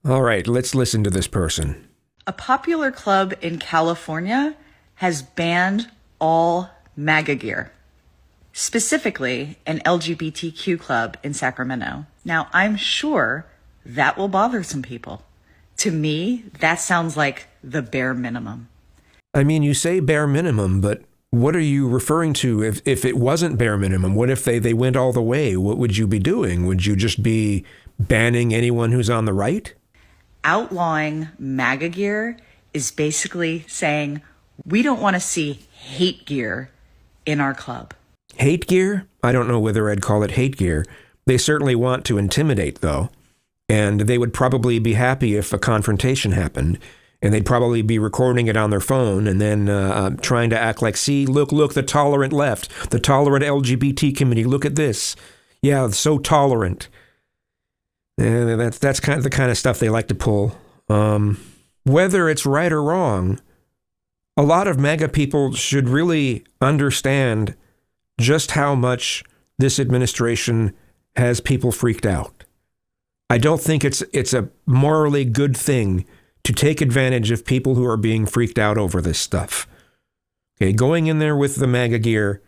All right, let's listen to this person. A popular club in California has banned all MAGA gear, specifically an LGBTQ club in Sacramento. Now, I'm sure that will bother some people. To me, that sounds like the bare minimum. I mean, you say bare minimum, but what are you referring to if it wasn't bare minimum? What if they went all the way? What would you be doing? Would you just be banning anyone who's on the right? Outlawing MAGA gear is basically saying we don't want to see hate gear in our club. Hate gear? I don't know whether I'd call it hate gear. They certainly want to intimidate, though. And they would probably be happy if a confrontation happened. And they'd probably be recording it on their phone and then trying to act like, see, look, the tolerant left, the tolerant LGBT community, look at this. Yeah, so tolerant. And that's kind of the kind of stuff they like to pull. Whether it's right or wrong, a lot of MAGA people should really understand just how much this administration has people freaked out. I don't think it's a morally good thing to take advantage of people who are being freaked out over this stuff. Okay, going in there with the MAGA gear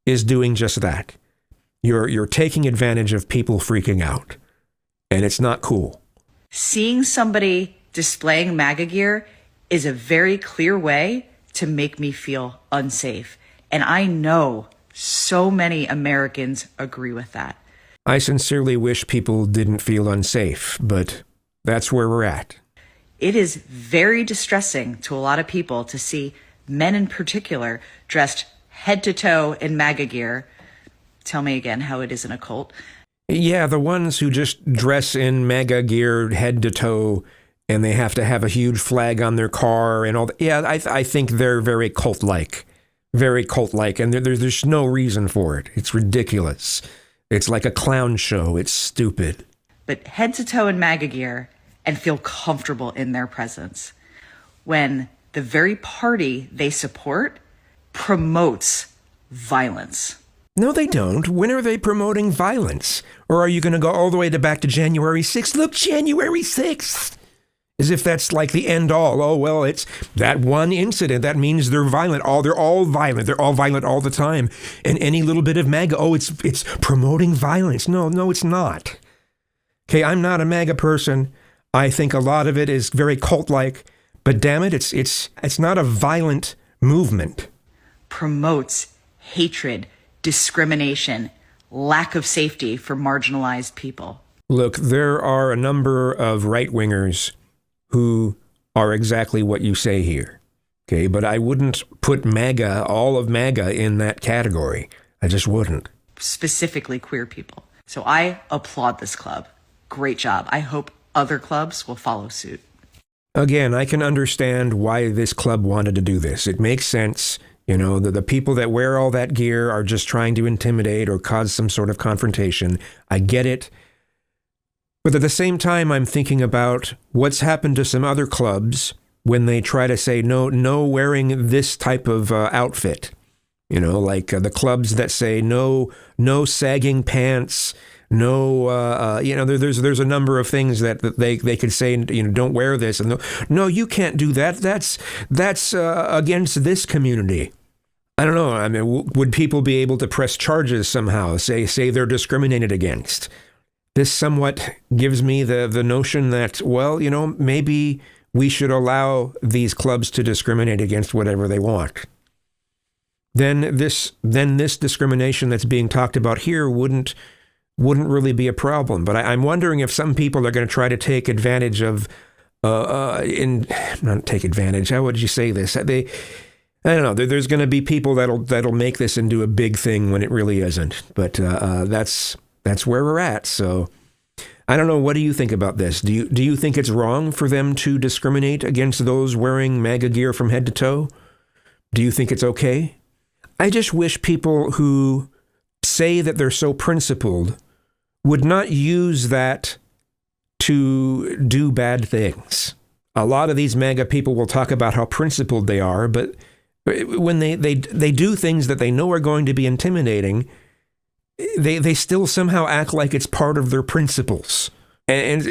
is doing just that. You're taking advantage of people freaking out. And it's not cool. Seeing somebody displaying MAGA gear is a very clear way to make me feel unsafe. And I know so many Americans agree with that. I sincerely wish people didn't feel unsafe, but that's where we're at. It is very distressing to a lot of people to see men in particular dressed head to toe in MAGA gear. Tell me again how it isn't a cult. Yeah, the ones who just dress in MAGA gear head to toe and they have to have a huge flag on their car and all that. Yeah, I think they're very cult-like. Very cult-like, and there's no reason for it. It's ridiculous. It's like a clown show. It's stupid. But head to toe in MAGA gear and feel comfortable in their presence when the very party they support promotes violence. No, they don't. When are they promoting violence? Or are you going to go all the way back to January 6th? Look, January 6th! As if that's like the end all. Oh, well, it's that one incident. That means they're violent. They're all violent. They're all violent all the time. And any little bit of MAGA, it's promoting violence. No, it's not. Okay, I'm not a MAGA person. I think a lot of it is very cult-like. But damn it, it's not a violent movement. Promotes hatred, discrimination, lack of safety for marginalized people. Look, there are a number of right-wingers who are exactly what you say here. Okay, but I wouldn't put MAGA, all of MAGA, in that category. I just wouldn't. Specifically queer people. So I applaud this club. Great job. I hope other clubs will follow suit. Again, I can understand why this club wanted to do this. It makes sense. You know, the people that wear all that gear are just trying to intimidate or cause some sort of confrontation. I get it. But at the same time, I'm thinking about what's happened to some other clubs when they try to say no wearing this type of outfit. You know, like the clubs that say no sagging pants, there's a number of things that they could say, don't wear this. And no, you can't do that. That's against this community. I don't know. I mean, would people be able to press charges somehow? Say they're discriminated against? This somewhat gives me the notion that, well, maybe we should allow these clubs to discriminate against whatever they want. Then this discrimination that's being talked about here wouldn't really be a problem. But I'm wondering if some people are going to try to take advantage of, not take advantage. How would you say this? I don't know. There's going to be people that'll make this into a big thing when it really isn't. But that's where we're at. So I don't know. What do you think about this? Do you think it's wrong for them to discriminate against those wearing MAGA gear from head to toe? Do you think it's okay? I just wish people who say that they're so principled would not use that to do bad things. A lot of these MAGA people will talk about how principled they are, but when they do things that they know are going to be intimidating, they still somehow act like it's part of their principles. And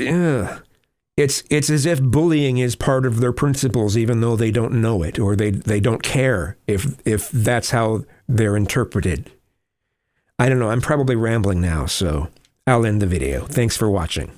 It's as if bullying is part of their principles, even though they don't know it, or they don't care if that's how they're interpreted. I don't know. I'm probably rambling now, so I'll end the video. Thanks for watching.